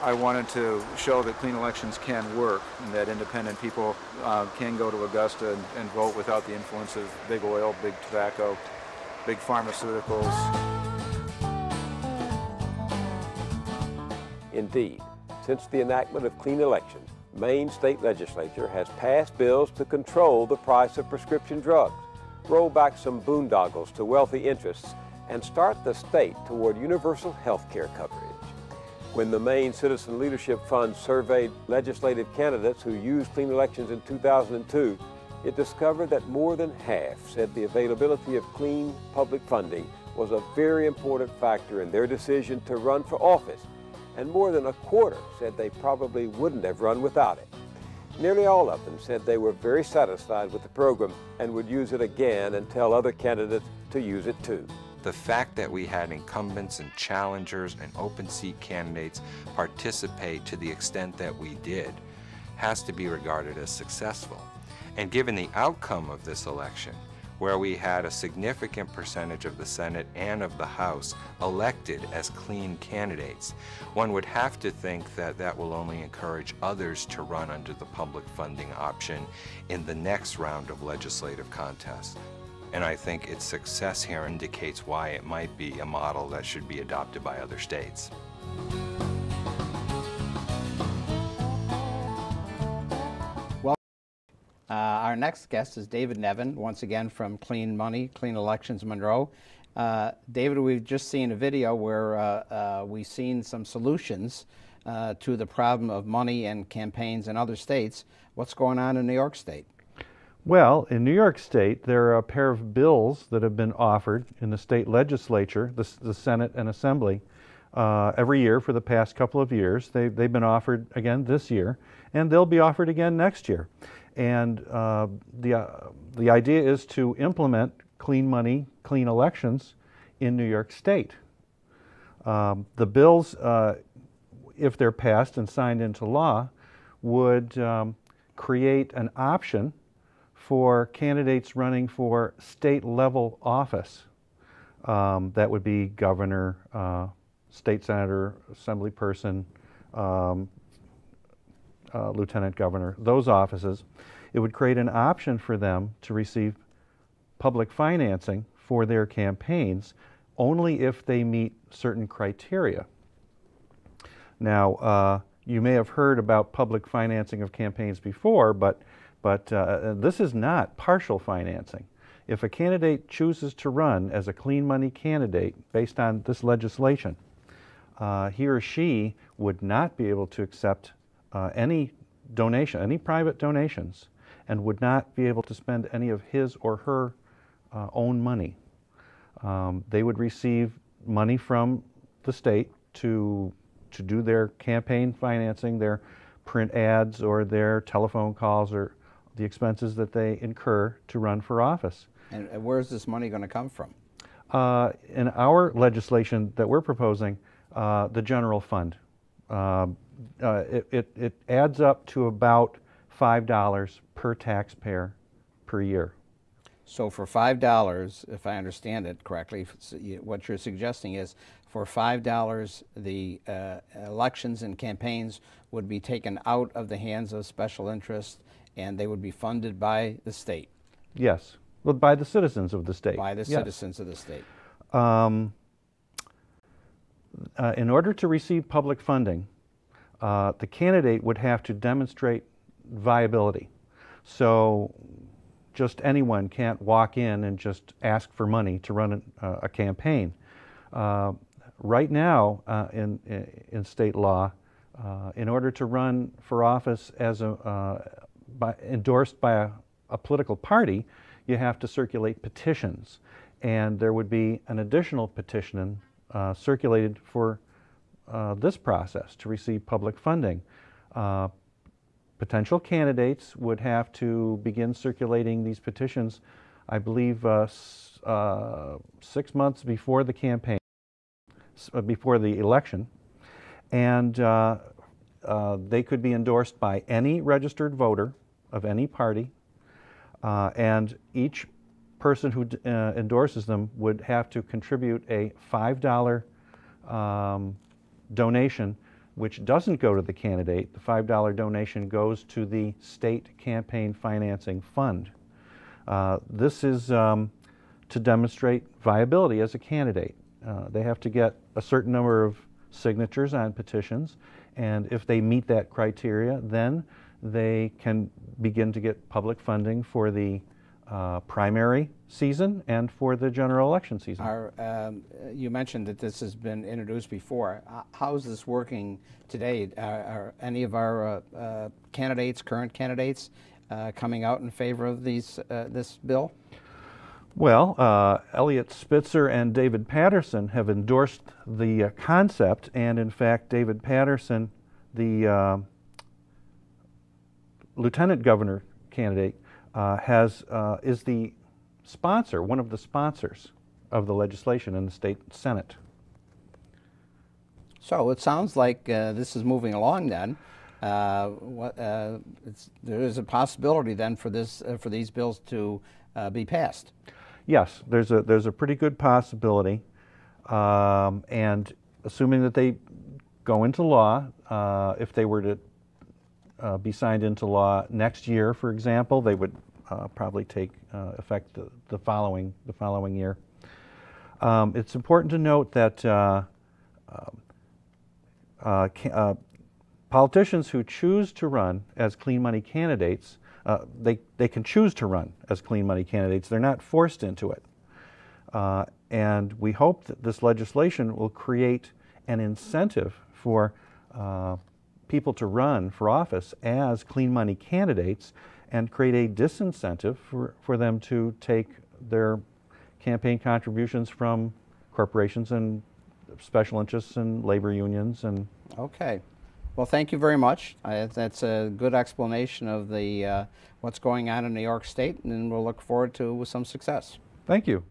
I wanted to show that clean elections can work and that independent people can go to Augusta and vote without the influence of big oil, big tobacco, big pharmaceuticals. Indeed, since the enactment of clean elections, Maine state legislature has passed bills to control the price of prescription drugs, roll back some boondoggles to wealthy interests, and start the state toward universal health care coverage. When the Maine Citizen Leadership Fund surveyed legislative candidates who used clean elections in 2002, it discovered that more than half said the availability of clean public funding was a very important factor in their decision to run for office, and more than a quarter said they probably wouldn't have run without it. Nearly all of them said they were very satisfied with the program and would use it again and tell other candidates to use it too. The fact that we had incumbents and challengers and open seat candidates participate to the extent that we did has to be regarded as successful. And given the outcome of this election, where we had a significant percentage of the Senate and of the House elected as clean candidates, one would have to think that that will only encourage others to run under the public funding option in the next round of legislative contests. And I think its success here indicates why it might be a model that should be adopted by other states. Our next guest is David Nevin, once again from Clean Money, Clean Elections Monroe. David, we've just seen a video where we've seen some solutions to the problem of money and campaigns in other states. What's going on in New York State? Well, in New York State, there are a pair of bills that have been offered in the state legislature, the Senate and Assembly, every year for the past couple of years. They've been offered again this year, and they'll be offered again next year. And the idea is to implement clean money, clean elections in New York State. The bills, if they're passed and signed into law, would create an option for candidates running for state-level office. That would be governor, state senator, assembly person, lieutenant governor, those offices. It would create an option for them to receive public financing for their campaigns only if they meet certain criteria. Now, you may have heard about public financing of campaigns before, but this is not partial financing. If a candidate chooses to run as a clean money candidate based on this legislation, he or she would not be able to accept any donation, any private donations, and would not be able to spend any of his or her own money. They would receive money from the state to do their campaign financing, their print ads or their telephone calls or the expenses that they incur to run for office. And where's this money going to come from? In our legislation that we're proposing, the general fund. It adds up to about $5 per taxpayer per year. So for $5, if I understand it correctly, what you're suggesting is for $5, the elections and campaigns would be taken out of the hands of special interests and they would be funded by the state. Yes, well, by the citizens of the state. By the citizens of the state. In order to receive public funding, the candidate would have to demonstrate viability. So just anyone can't walk in and just ask for money to run a campaign. Right now, in state law, in order to run for office as endorsed by a political party, you have to circulate petitions, and there would be an additional petition circulated for this process to receive public funding. Potential candidates would have to begin circulating these petitions, I believe, 6 months before the campaign, before the election, and they could be endorsed by any registered voter of any party, and each person who endorses them would have to contribute a $5 donation which doesn't go to the candidate. The $5 donation goes to the state campaign financing fund. This is to demonstrate viability as a candidate. They have to get a certain number of signatures on petitions, and if they meet that criteria, then they can begin to get public funding for the primary season and for the general election season. You mentioned that this has been introduced before. How is this working today? Are any of our candidates, current candidates, coming out in favor of this bill? Well, Elliot Spitzer and David Patterson have endorsed the concept, and in fact, David Patterson, the lieutenant governor candidate, is the sponsor, one of the sponsors of the legislation in the state Senate. So it sounds like this is moving along then. There is a possibility then for these bills to be passed. Yes, there's a pretty good possibility, and assuming that they go into law, if they were to be signed into law next year, for example, they would probably take effect the following year. It's important to note that politicians who choose to run as clean money candidates, they can choose to run as clean money candidates. They're not forced into it. And we hope that this legislation will create an incentive for people to run for office as clean money candidates and create a disincentive for them to take their campaign contributions from corporations and special interests and labor unions. And okay. Well, thank you very much. That's a good explanation of what's going on in New York State, and we'll look forward to some success. Thank you.